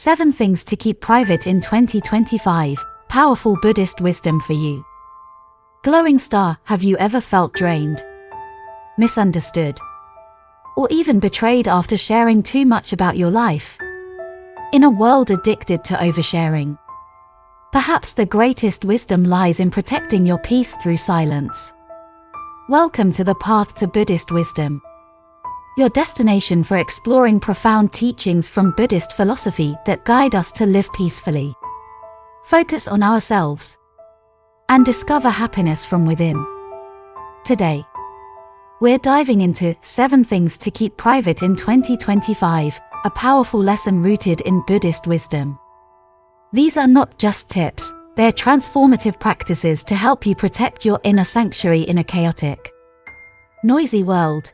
7 Things to Keep Private in 2025, Powerful Buddhist Wisdom for You. Glowing star, have you ever felt drained, misunderstood, or even betrayed after sharing too much about your life? In a world addicted to oversharing, perhaps the greatest wisdom lies in protecting your peace through silence. Welcome to the path to Buddhist wisdom, your destination for exploring profound teachings from Buddhist philosophy that guide us to live peacefully, focus on ourselves, and discover happiness from within. Today, we're diving into 7 Things to Keep Private in 2025, a powerful lesson rooted in Buddhist wisdom. These are not just tips, they're transformative practices to help you protect your inner sanctuary in a chaotic, noisy world.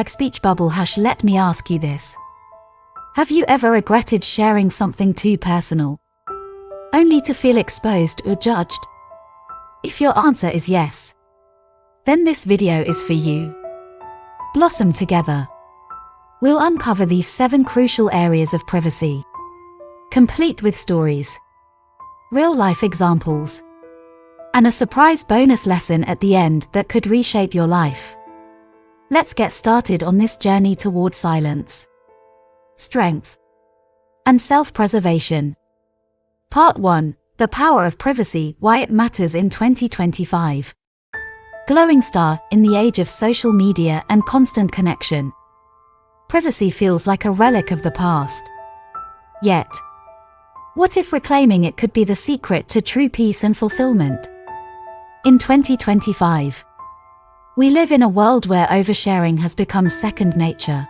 #speech bubble # let me ask you this. Have you ever regretted sharing something too personal, only to feel exposed or judged? If your answer is yes, then this video is for you. Blossom together. We'll uncover these 7 crucial areas of privacy, complete with stories, real-life examples, and a surprise bonus lesson at the end that could reshape your life. Let's get started on this journey toward silence, strength, and self-preservation. Part 1. The Power of Privacy, Why It Matters in 2025. Glowing star, in the age of social media and constant connection, privacy feels like a relic of the past. Yet, what if reclaiming it could be the secret to true peace and fulfillment? In 2025, we live in a world where oversharing has become second nature.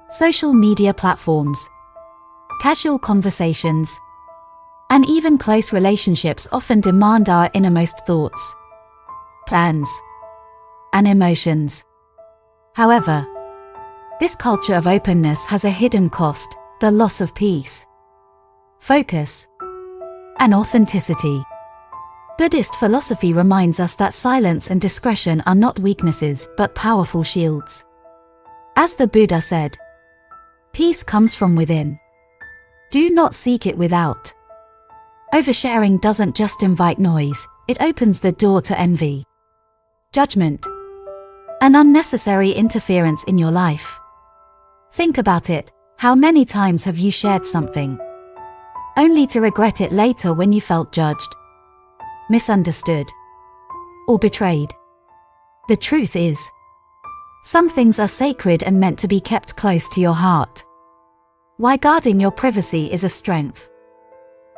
Social media platforms, casual conversations, and even close relationships often demand our innermost thoughts, plans, and emotions. However, this culture of openness has a hidden cost: the loss of peace, focus, and authenticity. Buddhist philosophy reminds us that silence and discretion are not weaknesses but powerful shields. As the Buddha said, peace comes from within. Do not seek it without. Oversharing doesn't just invite noise, it opens the door to envy, judgment, and unnecessary interference in your life. Think about it. How many times have you shared something, only to regret it later when you felt judged, misunderstood, or betrayed? The truth is, some things are sacred and meant to be kept close to your heart. Why guarding your privacy is a strength.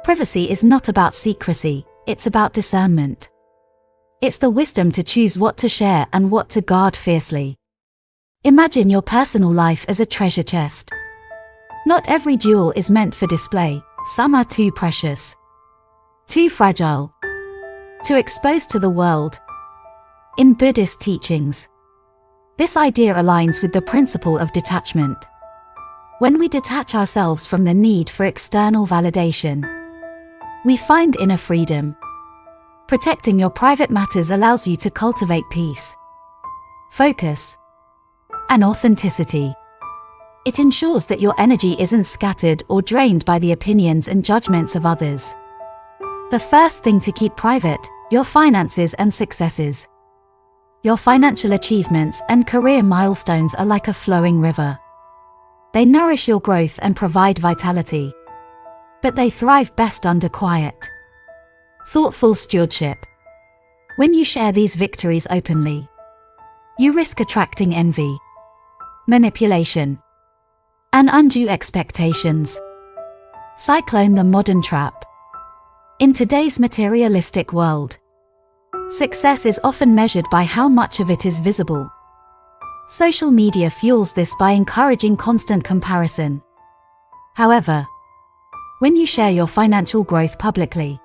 Privacy is not about secrecy, it's about discernment. It's the wisdom to choose what to share and what to guard fiercely. Imagine your personal life as a treasure chest. Not every jewel is meant for display, some are too precious, too fragile to expose to the world. In Buddhist teachings, this idea aligns with the principle of detachment. When we detach ourselves from the need for external validation, we find inner freedom. Protecting your private matters allows you to cultivate peace, focus, and authenticity. It ensures that your energy isn't scattered or drained by the opinions and judgments of others. The first thing to keep private: your finances and successes. Your financial achievements and career milestones are like a flowing river. They nourish your growth and provide vitality, but they thrive best under quiet, thoughtful stewardship. When you share these victories openly, you risk attracting envy, manipulation, and undue expectations. Cyclone the modern trap. In today's materialistic world, success is often measured by how much of it is visible. Social media fuels this by encouraging constant comparison. However, when you share your financial growth publicly,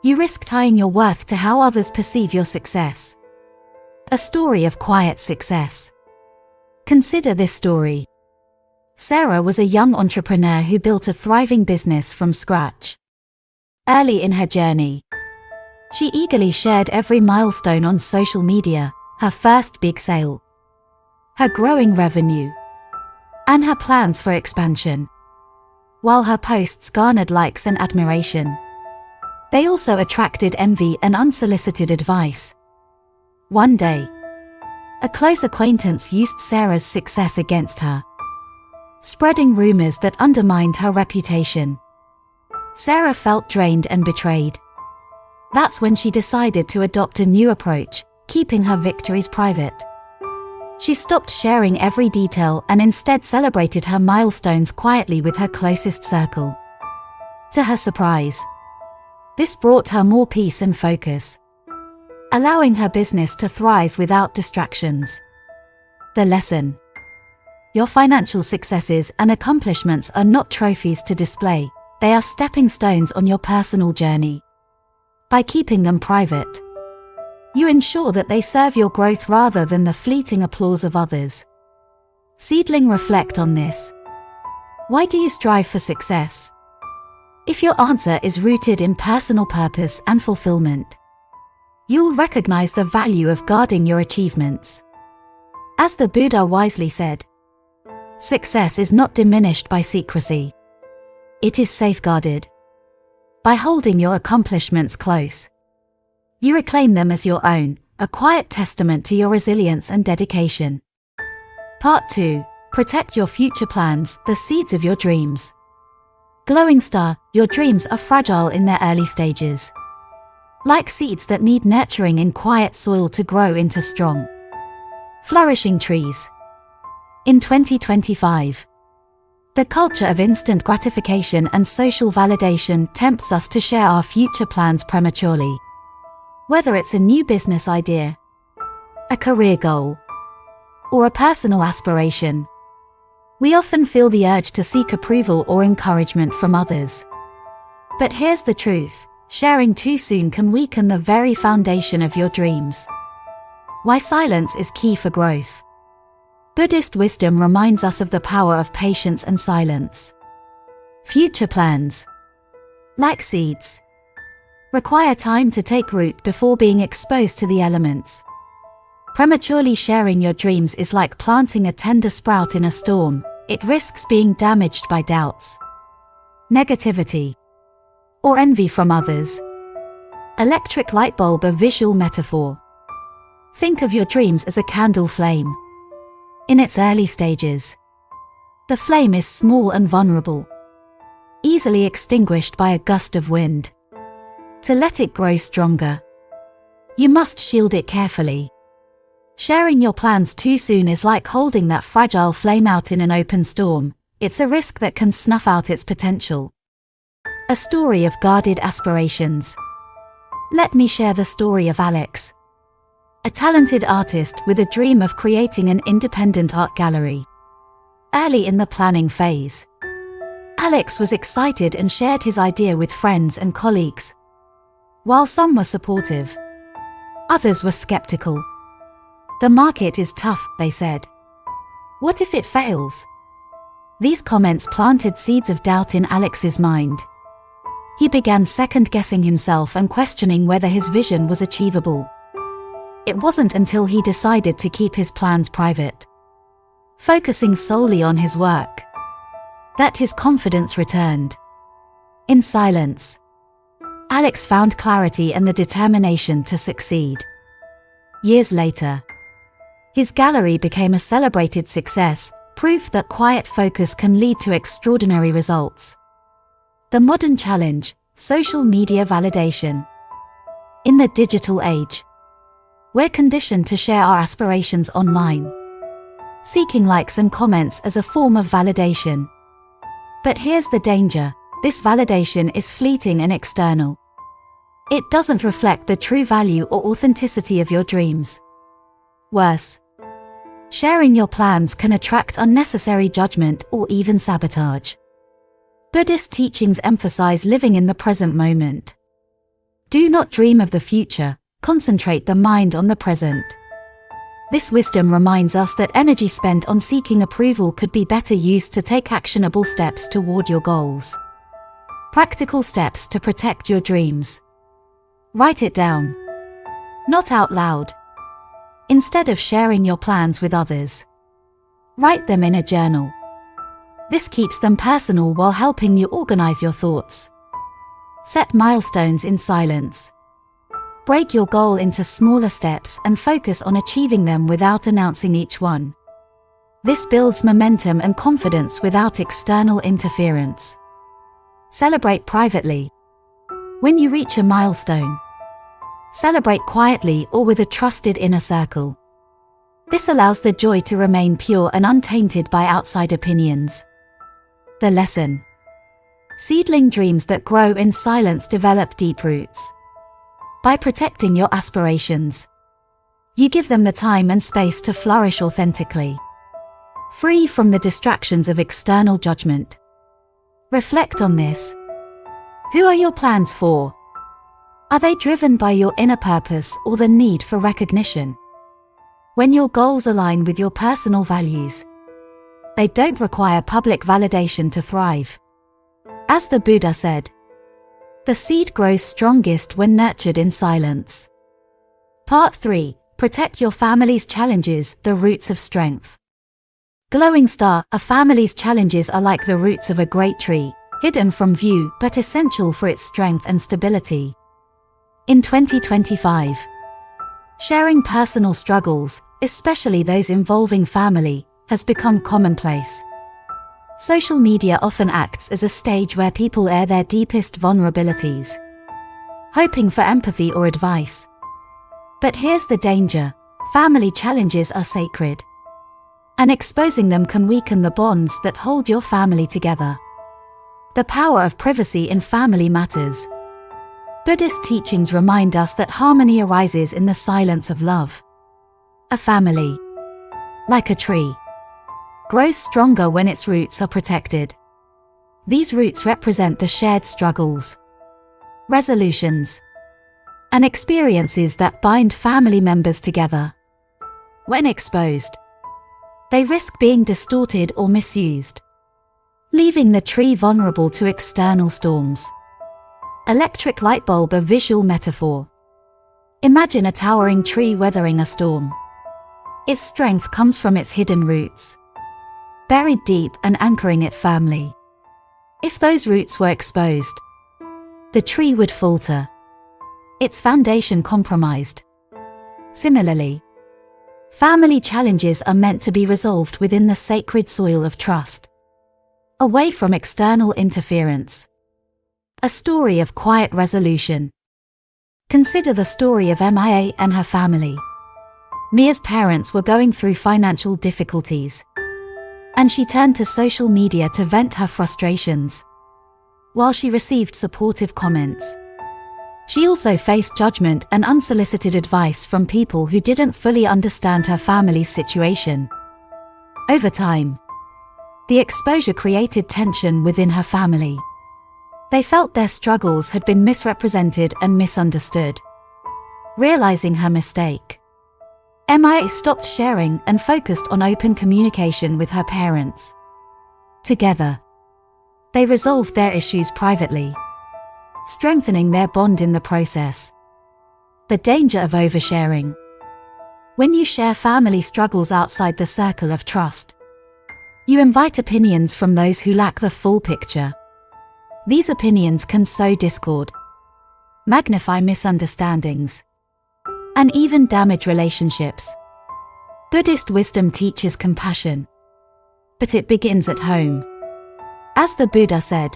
you risk tying your worth to how others perceive your success. A story of quiet success. Consider this story. Sarah was a young entrepreneur who built a thriving business from scratch. Early in her journey, she eagerly shared every milestone on social media: her first big sale, her growing revenue, and her plans for expansion. while her posts garnered likes and admiration. They also attracted envy and unsolicited advice. One day, a close acquaintance used Sarah's success against her, spreading rumors that undermined her reputation. Sarah felt drained and betrayed. That's when she decided to adopt a new approach, keeping her victories private. She stopped sharing every detail and instead celebrated her milestones quietly with her closest circle. To her surprise, this brought her more peace and focus, allowing her business to thrive without distractions. The lesson: your financial successes and accomplishments are not trophies to display, they are stepping stones on your personal journey. By keeping them private, you ensure that they serve your growth rather than the fleeting applause of others. Seedling, reflect on this. Why do you strive for success? If your answer is rooted in personal purpose and fulfillment, you'll recognize the value of guarding your achievements. As the Buddha wisely said, success is not diminished by secrecy. It is safeguarded. By holding your accomplishments close, you reclaim them as your own, a quiet testament to your resilience and dedication. Part 2. Protect your future plans, the seeds of your dreams. Glowing star, your dreams are fragile in their early stages. Like seeds that need nurturing in quiet soil to grow into strong, flourishing trees. In 2025, the culture of instant gratification and social validation tempts us to share our future plans prematurely. Whether it's a new business idea, a career goal, or a personal aspiration, we often feel the urge to seek approval or encouragement from others. But here's the truth: sharing too soon can weaken the very foundation of your dreams. Why silence is key for growth. Buddhist wisdom reminds us of the power of patience and silence. Future plans, like seeds, require time to take root before being exposed to the elements. Prematurely sharing your dreams is like planting a tender sprout in a storm. It risks being damaged by doubts, negativity, or envy from others. Electric light bulb, a visual metaphor. Think of your dreams as a candle flame. In its early stages, the flame is small and vulnerable, easily extinguished by a gust of wind. To let it grow stronger, you must shield it carefully. Sharing your plans too soon is like holding that fragile flame out in an open storm. It's a risk that can snuff out its potential. A story of guarded aspirations. Let me share the story of Alex, a talented artist with a dream of creating an independent art gallery. Early in the planning phase, Alex was excited and shared his idea with friends and colleagues. While some were supportive, others were skeptical. The market is tough, they said. What if it fails? These comments planted seeds of doubt in Alex's mind. He began second-guessing himself and questioning whether his vision was achievable. It wasn't until he decided to keep his plans private, focusing solely on his work, that his confidence returned. In silence, Alex found clarity and the determination to succeed. Years later, his gallery became a celebrated success, proof that quiet focus can lead to extraordinary results. The modern challenge: social media validation. In the digital age, we're conditioned to share our aspirations online, seeking likes and comments as a form of validation. But here's the danger: this validation is fleeting and external. It doesn't reflect the true value or authenticity of your dreams. Worse, sharing your plans can attract unnecessary judgment or even sabotage. Buddhist teachings emphasize living in the present moment. Do not dream of the future, concentrate the mind on the present. This wisdom reminds us that energy spent on seeking approval could be better used to take actionable steps toward your goals. Practical steps to protect your dreams. Write it down. Not out loud. Instead of sharing your plans with others, write them in a journal. This keeps them personal while helping you organize your thoughts. Set milestones in silence. Break your goal into smaller steps and focus on achieving them without announcing each one. This builds momentum and confidence without external interference. Celebrate privately. When you reach a milestone, celebrate quietly or with a trusted inner circle. This allows the joy to remain pure and untainted by outside opinions. The lesson. Seedling dreams that grow in silence develop deep roots. By protecting your aspirations, you give them the time and space to flourish authentically, free from the distractions of external judgment. Reflect on this. Who are your plans for? Are they driven by your inner purpose or the need for recognition? When your goals align with your personal values, they don't require public validation to thrive. As the Buddha said, the seed grows strongest when nurtured in silence. Part 3. Protect your family's challenges, the roots of strength. Glowing star, a family's challenges are like the roots of a great tree, hidden from view but essential for its strength and stability. In 2025, sharing personal struggles, especially those involving family, has become commonplace. Social media often acts as a stage where people air their deepest vulnerabilities, hoping for empathy or advice. But here's the danger: family challenges are sacred, and exposing them can weaken the bonds that hold your family together. The power of privacy in family matters. Buddhist teachings remind us that harmony arises in the silence of love. A family, like a tree, grows stronger when its roots are protected. These roots represent the shared struggles, resolutions, and experiences that bind family members together. When exposed, they risk being distorted or misused, leaving the tree vulnerable to external storms. Electric light bulb, a visual metaphor. Imagine a towering tree weathering a storm. Its strength comes from its hidden roots, buried deep and anchoring it firmly. If those roots were exposed, the tree would falter, its foundation compromised. Similarly, family challenges are meant to be resolved within the sacred soil of trust, away from external interference. A story of quiet resolution. Consider the story of Mia and her family. Mia's parents were going through financial difficulties, and she turned to social media to vent her frustrations. While she received supportive comments, she also faced judgment and unsolicited advice from people who didn't fully understand her family's situation. Over time, the exposure created tension within her family. They felt their struggles had been misrepresented and misunderstood. Realizing her mistake, Mia stopped sharing and focused on open communication with her parents. Together, they resolved their issues privately, strengthening their bond in the process. The danger of oversharing. When you share family struggles outside the circle of trust, you invite opinions from those who lack the full picture. These opinions can sow discord, magnify misunderstandings, and even damage relationships. Buddhist wisdom teaches compassion, but it begins at home. As the Buddha said,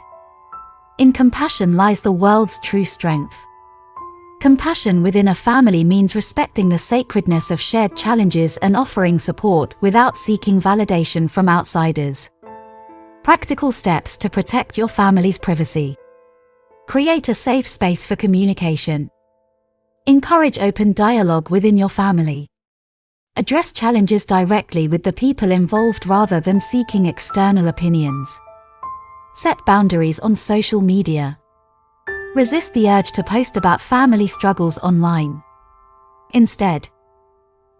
in compassion lies the world's true strength. Compassion within a family means respecting the sacredness of shared challenges and offering support without seeking validation from outsiders. Practical steps to protect your family's privacy. Create a safe space for communication. Encourage open dialogue within your family. Address challenges directly with the people involved rather than seeking external opinions. Set boundaries on social media. Resist the urge to post about family struggles online. Instead,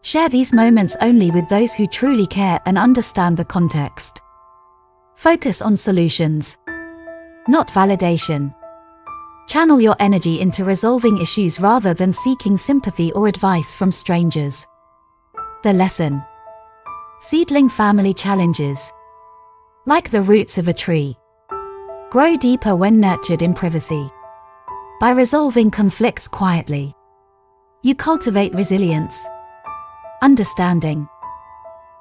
share these moments only with those who truly care and understand the context. Focus on solutions, not validation. Channel your energy into resolving issues rather than seeking sympathy or advice from strangers. The lesson. Seedling family challenges. Like the roots of a tree, grow deeper when nurtured in privacy. By resolving conflicts quietly, you cultivate resilience, understanding,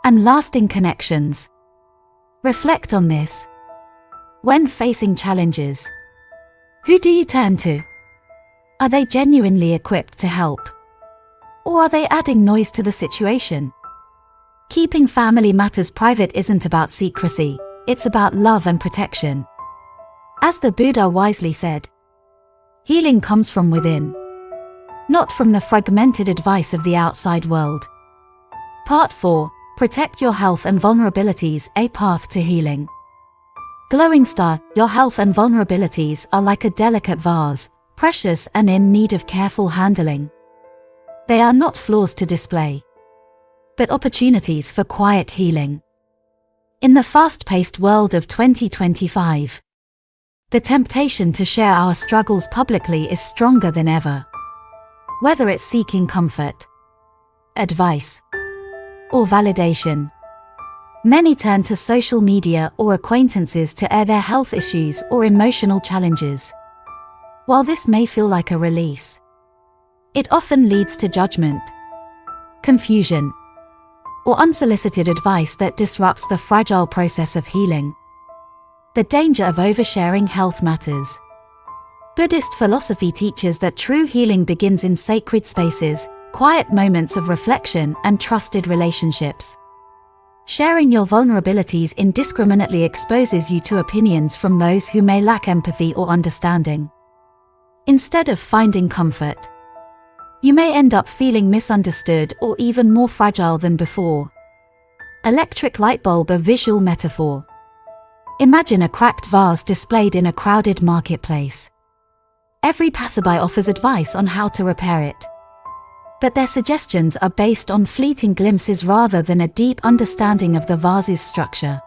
and lasting connections. Reflect on this. When facing challenges, who do you turn to? Are they genuinely equipped to help? Or are they adding noise to the situation? Keeping family matters private isn't about secrecy, it's about love and protection. As the Buddha wisely said, healing comes from within, not from the fragmented advice of the outside world. Part 4. Protect your health and vulnerabilities, a path to healing. Glowing star, your health and vulnerabilities are like a delicate vase, precious and in need of careful handling. They are not flaws to display, but opportunities for quiet healing. In the fast-paced world of 2025, the temptation to share our struggles publicly is stronger than ever. Whether it's seeking comfort, advice, or validation, many turn to social media or acquaintances to air their health issues or emotional challenges. While this may feel like a release, it often leads to judgment, confusion, or unsolicited advice that disrupts the fragile process of healing. The danger of oversharing health matters. Buddhist philosophy teaches that true healing begins in sacred spaces, quiet moments of reflection, and trusted relationships. Sharing your vulnerabilities indiscriminately exposes you to opinions from those who may lack empathy or understanding. Instead of finding comfort, you may end up feeling misunderstood or even more fragile than before. Electric light bulb, a visual metaphor. Imagine a cracked vase displayed in a crowded marketplace. Every passerby offers advice on how to repair it, but their suggestions are based on fleeting glimpses rather than a deep understanding of the vase's structure.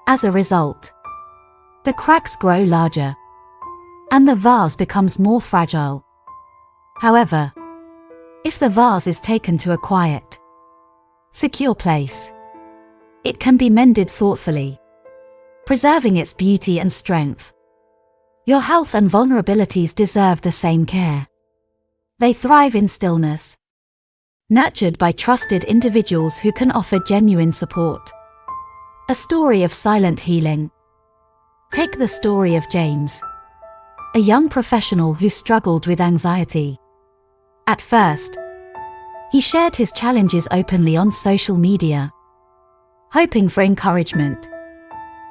As a result, the cracks grow larger, and the vase becomes more fragile. However, if the vase is taken to a quiet, secure place, it can be mended thoughtfully, preserving its beauty and strength. Your health and vulnerabilities deserve the same care. They thrive in stillness, nurtured by trusted individuals who can offer genuine support. A story of silent healing. Take the story of James, a young professional who struggled with anxiety. At first, he shared his challenges openly on social media, hoping for encouragement.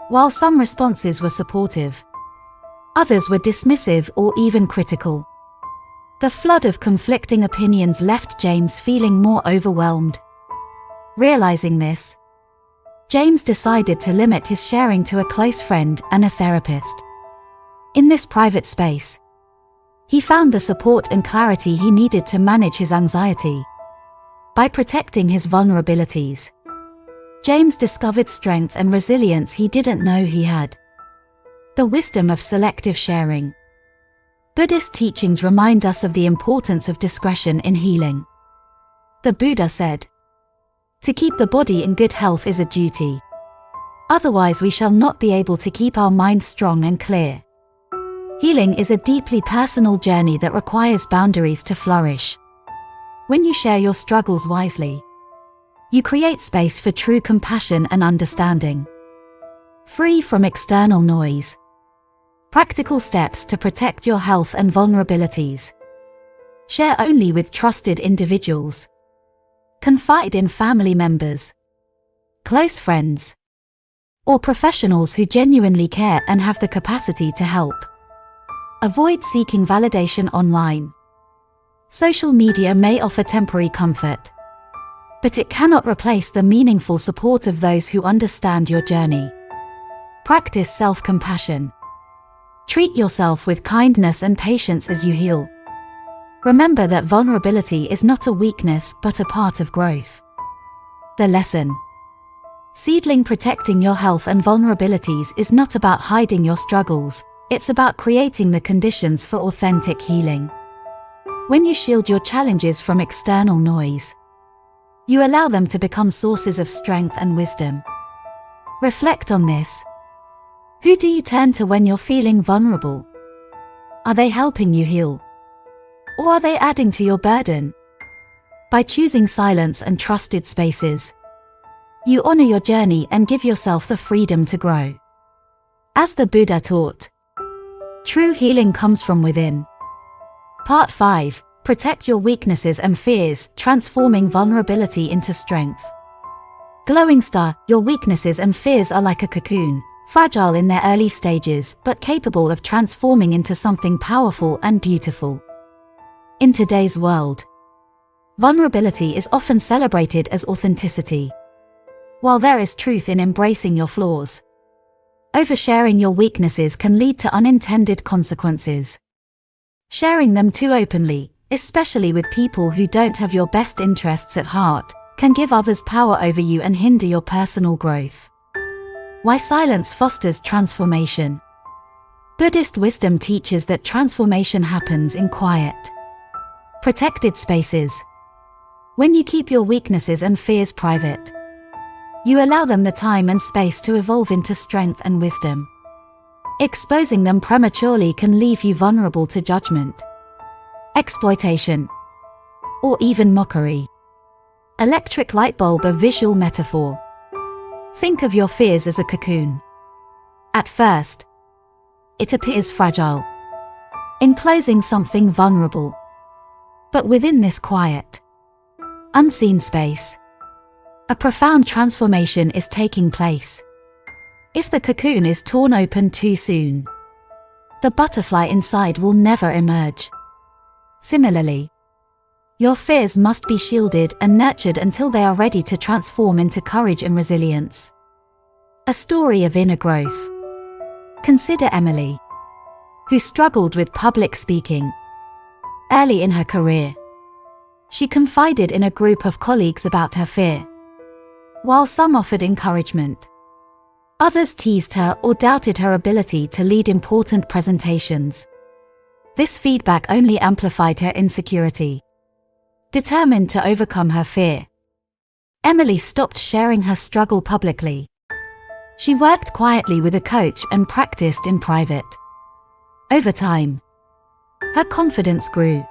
While some responses were supportive, others were dismissive or even critical. The flood of conflicting opinions left James feeling more overwhelmed. Realizing this, James decided to limit his sharing to a close friend and a therapist. In this private space, he found the support and clarity he needed to manage his anxiety. By protecting his vulnerabilities, James discovered strength and resilience he didn't know he had. The wisdom of selective sharing. Buddhist teachings remind us of the importance of discretion in healing. The Buddha said, "To keep the body in good health is a duty. Otherwise we shall not be able to keep our minds strong and clear." Healing is a deeply personal journey that requires boundaries to flourish. When you share your struggles wisely, you create space for true compassion and understanding. Free from external noise. Practical steps to protect your health and vulnerabilities. Share only with trusted individuals. Confide in family members, close friends, or professionals who genuinely care and have the capacity to help. Avoid seeking validation online. Social media may offer temporary comfort, but it cannot replace the meaningful support of those who understand your journey. Practice self-compassion. Treat yourself with kindness and patience as you heal. Remember that vulnerability is not a weakness but a part of growth. The lesson. Seedling. Protecting your health and vulnerabilities is not about hiding your struggles, it's about creating the conditions for authentic healing. When you shield your challenges from external noise, you allow them to become sources of strength and wisdom. Reflect on this. Who do you turn to when you're feeling vulnerable? Are they helping you heal? Or are they adding to your burden? By choosing silence and trusted spaces, you honor your journey and give yourself the freedom to grow. As the Buddha taught, true healing comes from within. Part 5. Protect your weaknesses and fears, transforming vulnerability into strength. Glowing star, your weaknesses and fears are like a cocoon, fragile in their early stages, but capable of transforming into something powerful and beautiful. In today's world, vulnerability is often celebrated as authenticity. While there is truth in embracing your flaws, oversharing your weaknesses can lead to unintended consequences. Sharing them too openly, especially with people who don't have your best interests at heart, can give others power over you and hinder your personal growth. Why silence fosters transformation. Buddhist wisdom teaches that transformation happens in quiet, protected spaces. When you keep your weaknesses and fears private, you allow them the time and space to evolve into strength and wisdom. Exposing them prematurely can leave you vulnerable to judgment, exploitation, or even mockery. Electric light bulb, a visual metaphor. Think of your fears as a cocoon. At first, it appears fragile, enclosing something vulnerable. But within this quiet, unseen space, a profound transformation is taking place. If the cocoon is torn open too soon, the butterfly inside will never emerge. Similarly, your fears must be shielded and nurtured until they are ready to transform into courage and resilience. A story of inner growth. Consider Emily, who struggled with public speaking early in her career. She confided in a group of colleagues about her fear. While some offered encouragement, others teased her or doubted her ability to lead important presentations. This feedback only amplified her insecurity. Determined to overcome her fear, Emily stopped sharing her struggle publicly. She worked quietly with a coach and practiced in private. Over time, her confidence grew,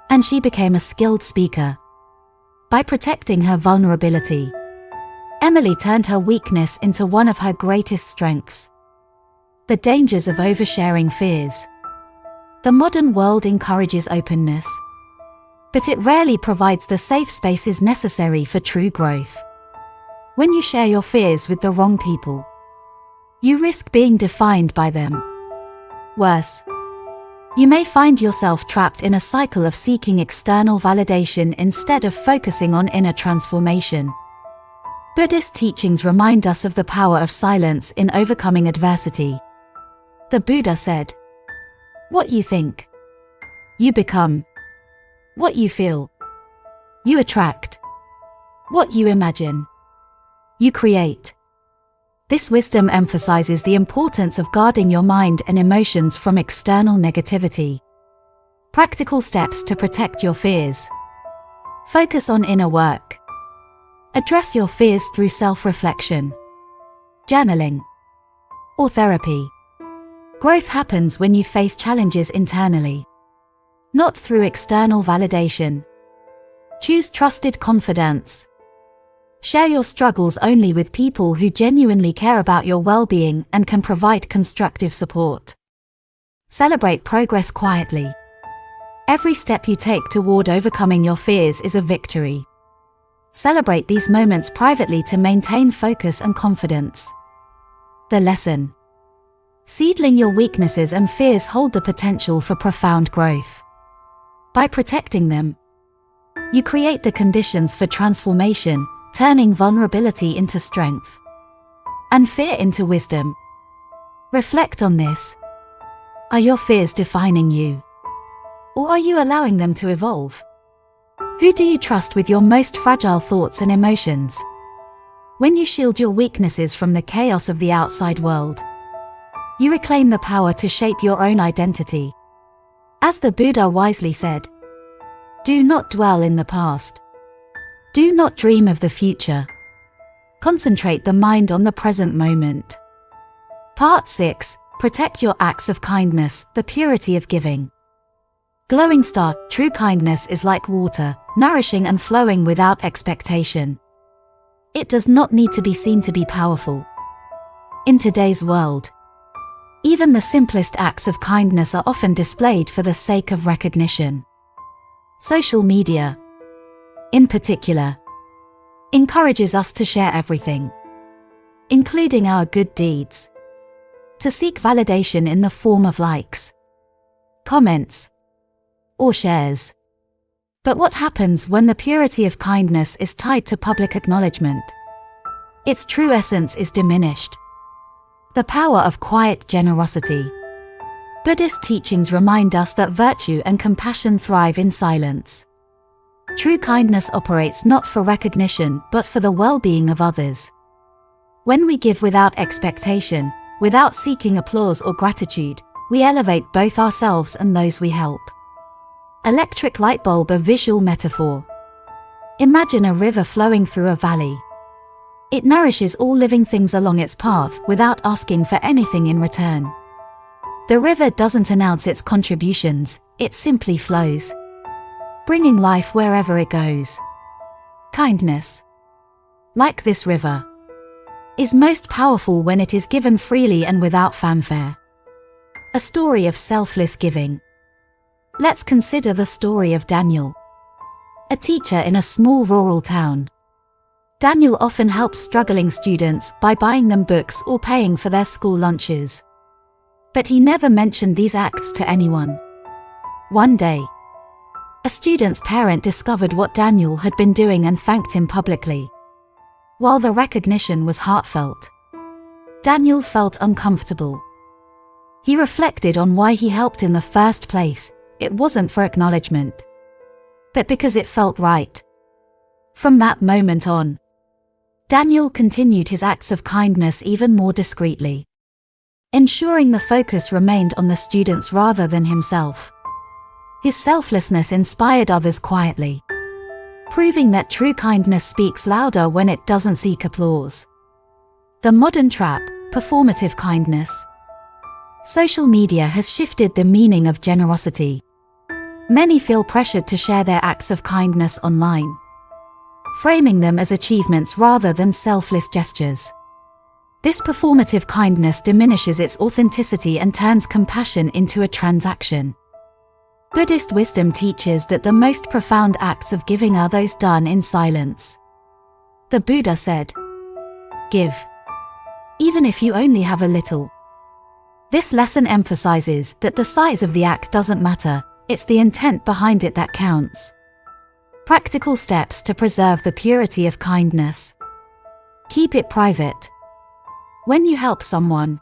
and she became a skilled speaker. By protecting her vulnerability, Emily turned her weakness into one of her greatest strengths. The dangers of oversharing fears. The modern world encourages openness, but it rarely provides the safe spaces necessary for true growth. When you share your fears with the wrong people, you risk being defined by them. Worse, you may find yourself trapped in a cycle of seeking external validation instead of focusing on inner transformation. Buddhist teachings remind us of the power of silence in overcoming adversity. The Buddha said, "What you think, you become. What you feel, you attract. What you imagine, you create." This wisdom emphasizes the importance of guarding your mind and emotions from external negativity. Practical steps to protect your fears. Focus on inner work. Address your fears through self-reflection, journaling, or therapy. Growth happens when you face challenges internally, not through external validation. Choose trusted confidants. Share your struggles only with people who genuinely care about your well-being and can provide constructive support. Celebrate progress quietly. Every step you take toward overcoming your fears is a victory. Celebrate these moments privately to maintain focus and confidence. The lesson. Seedling your weaknesses and fears hold the potential for profound growth. By protecting them, you create the conditions for transformation, turning vulnerability into strength and fear into wisdom. Reflect on this. Are your fears defining you? Or are you allowing them to evolve? Who do you trust with your most fragile thoughts and emotions? When you shield your weaknesses from the chaos of the outside world, you reclaim the power to shape your own identity. As the Buddha wisely said, "Do not dwell in the past. Do not dream of the future. Concentrate the mind on the present moment. Part 6. Protect your acts of kindness, the purity of giving. Glowing star, true kindness is like water, nourishing and flowing without expectation. It does not need to be seen to be powerful. In today's world, even the simplest acts of kindness are often displayed for the sake of recognition. Social media, in particular, encourages us to share everything, including our good deeds, to seek validation in the form of likes, comments, or shares. But what happens when the purity of kindness is tied to public acknowledgement? Its true essence is diminished. The power of quiet generosity. Buddhist teachings remind us that virtue and compassion thrive in silence. True kindness operates not for recognition but for the well-being of others. When we give without expectation, without seeking applause or gratitude, we elevate both ourselves and those we help. Electric light bulb, a visual metaphor. Imagine a river flowing through a valley. It nourishes all living things along its path without asking for anything in return. The river doesn't announce its contributions, it simply flows, bringing life wherever it goes. Kindness, like this river, is most powerful when it is given freely and without fanfare. A story of selfless giving. Let's consider the story of Daniel, a teacher in a small rural town. Daniel often helps struggling students by buying them books or paying for their school lunches. But he never mentioned these acts to anyone. One day, a student's parent discovered what Daniel had been doing and thanked him publicly. While the recognition was heartfelt, Daniel felt uncomfortable. He reflected on why he helped in the first place. It wasn't for acknowledgement, but because it felt right. From that moment on, Daniel continued his acts of kindness even more discreetly, ensuring the focus remained on the students rather than himself. His selflessness inspired others quietly, proving that true kindness speaks louder when it doesn't seek applause. The modern trap, performative kindness. Social media has shifted the meaning of generosity. Many feel pressured to share their acts of kindness online, framing them as achievements rather than selfless gestures. This performative kindness diminishes its authenticity and turns compassion into a transaction. Buddhist wisdom teaches that the most profound acts of giving are those done in silence. The Buddha said, "Give, even if you only have a little." This lesson emphasizes that the size of the act doesn't matter, it's the intent behind it that counts. Practical steps to preserve the purity of kindness. Keep it private. When you help someone,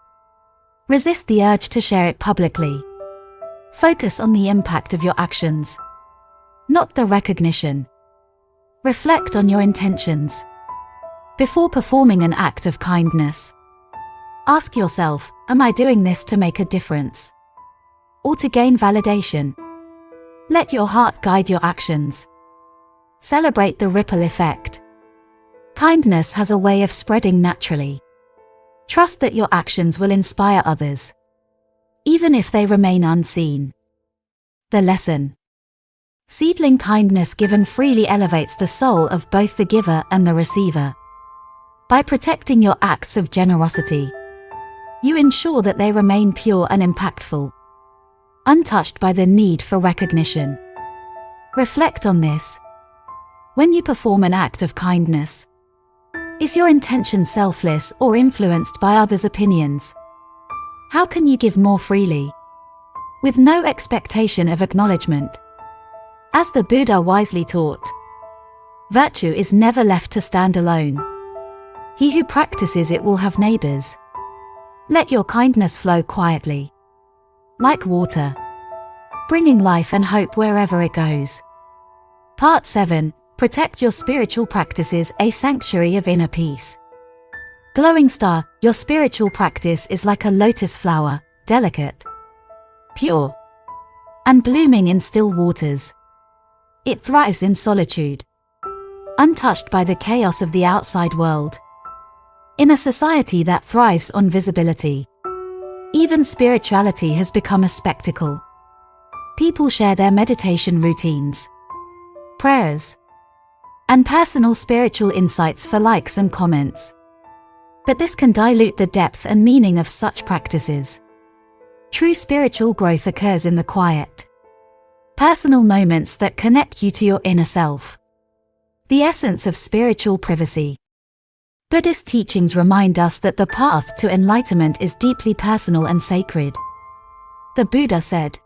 resist the urge to share it publicly. Focus on the impact of your actions, not the recognition. Reflect on your intentions. Before performing an act of kindness, ask yourself, am I doing this to make a difference, or to gain validation? Let your heart guide your actions. Celebrate the ripple effect. Kindness has a way of spreading naturally. Trust that your actions will inspire others, even if they remain unseen. The lesson. Seedling kindness given freely elevates the soul of both the giver and the receiver. By protecting your acts of generosity, you ensure that they remain pure and impactful, untouched by the need for recognition. Reflect on this. When you perform an act of kindness, is your intention selfless or influenced by others' opinions? How can you give more freely, with no expectation of acknowledgement? As the Buddha wisely taught, virtue is never left to stand alone. He who practices it will have neighbors. Let your kindness flow quietly, like water, bringing life and hope wherever it goes. Part 7. Protect your spiritual practices, a sanctuary of inner peace. Glowing star, your spiritual practice is like a lotus flower, delicate, pure, and blooming in still waters. It thrives in solitude, untouched by the chaos of the outside world. In a society that thrives on visibility, even spirituality has become a spectacle. People share their meditation routines, prayers, and personal spiritual insights for likes and comments. But this can dilute the depth and meaning of such practices. True spiritual growth occurs in the quiet, personal moments that connect you to your inner self. The essence of spiritual privacy. Buddhist teachings remind us that the path to enlightenment is deeply personal and sacred. The Buddha said,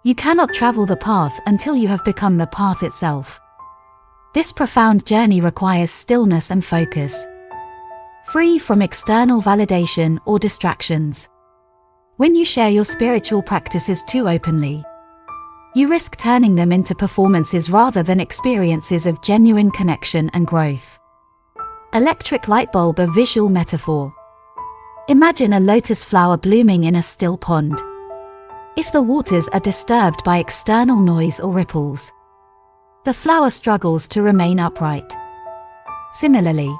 "You cannot travel the path until you have become the path itself." This profound journey requires stillness and focus, free from external validation or distractions. When you share your spiritual practices too openly, you risk turning them into performances rather than experiences of genuine connection and growth. Electric light bulb, a visual metaphor. Imagine a lotus flower blooming in a still pond. If the waters are disturbed by external noise or ripples, the flower struggles to remain upright. Similarly,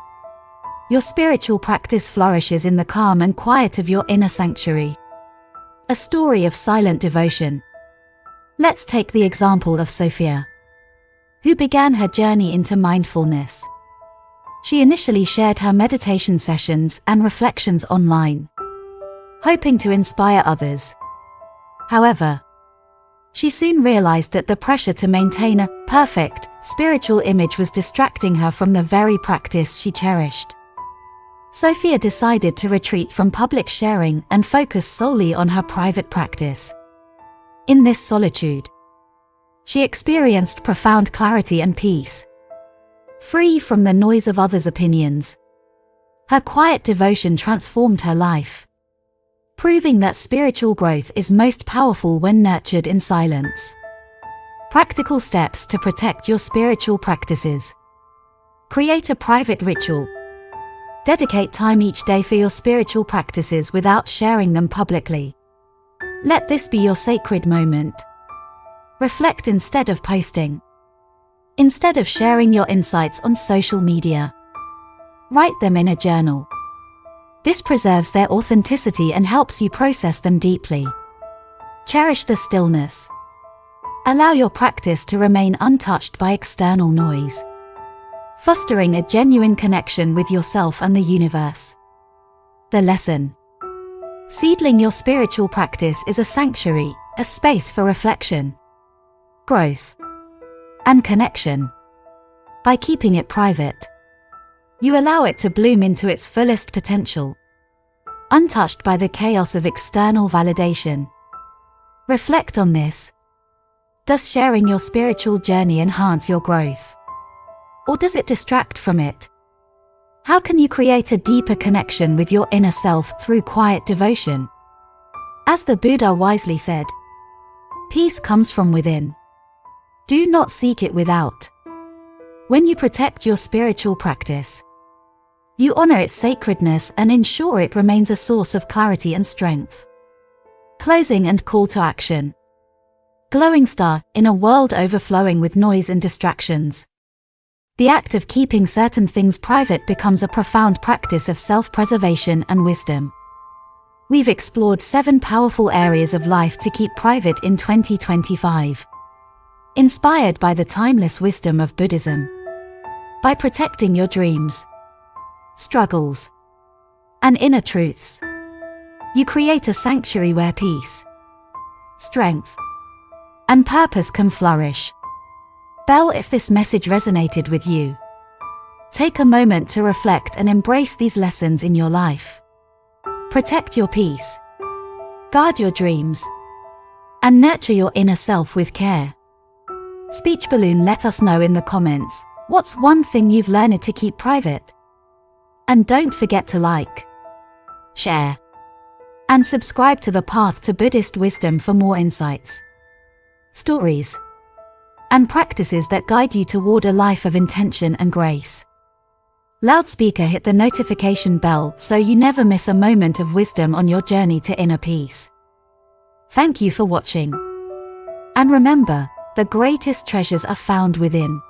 your spiritual practice flourishes in the calm and quiet of your inner sanctuary. A story of silent devotion. Let's take the example of Sophia, who began her journey into mindfulness. She initially shared her meditation sessions and reflections online, hoping to inspire others. However, she soon realized that the pressure to maintain a perfect spiritual image was distracting her from the very practice she cherished. Sophia decided to retreat from public sharing and focus solely on her private practice. In this solitude, she experienced profound clarity and peace, free from the noise of others' opinions. Her quiet devotion transformed her life, proving that spiritual growth is most powerful when nurtured in silence. Practical steps to protect your spiritual practices. Create a private ritual. Dedicate time each day for your spiritual practices without sharing them publicly. Let this be your sacred moment. Reflect instead of posting. Instead of sharing your insights on social media, write them in a journal. This preserves their authenticity and helps you process them deeply. Cherish the stillness. Allow your practice to remain untouched by external noise, fostering a genuine connection with yourself and the universe. The lesson. Seedling your spiritual practice is a sanctuary, a space for reflection, growth, and connection. By keeping it private, you allow it to bloom into its fullest potential, untouched by the chaos of external validation. Reflect on this. Does sharing your spiritual journey enhance your growth, or does it distract from it? How can you create a deeper connection with your inner self through quiet devotion? As the Buddha wisely said, peace comes from within. Do not seek it without. When you protect your spiritual practice, you honor its sacredness and ensure it remains a source of clarity and strength. Closing and call to action. Glowing star, in a world overflowing with noise and distractions, the act of keeping certain things private becomes a profound practice of self-preservation and wisdom. We've explored 7 powerful areas of life to keep private in 2025. Inspired by the timeless wisdom of Buddhism. By protecting your dreams, struggles, and inner truths, you create a sanctuary where peace, strength, and purpose can flourish. Bell, if this message resonated with you, take a moment to reflect and embrace these lessons in your life. Protect your peace, guard your dreams, and nurture your inner self with care. Speech balloon, let us know in the comments, what's one thing you've learned to keep private? And don't forget to like, share, and subscribe to the Path to Buddhist Wisdom for more insights, stories, and practices that guide you toward a life of intention and grace. Loudspeaker, hit the notification bell so you never miss a moment of wisdom on your journey to inner peace. Thank you for watching. And remember, the greatest treasures are found within.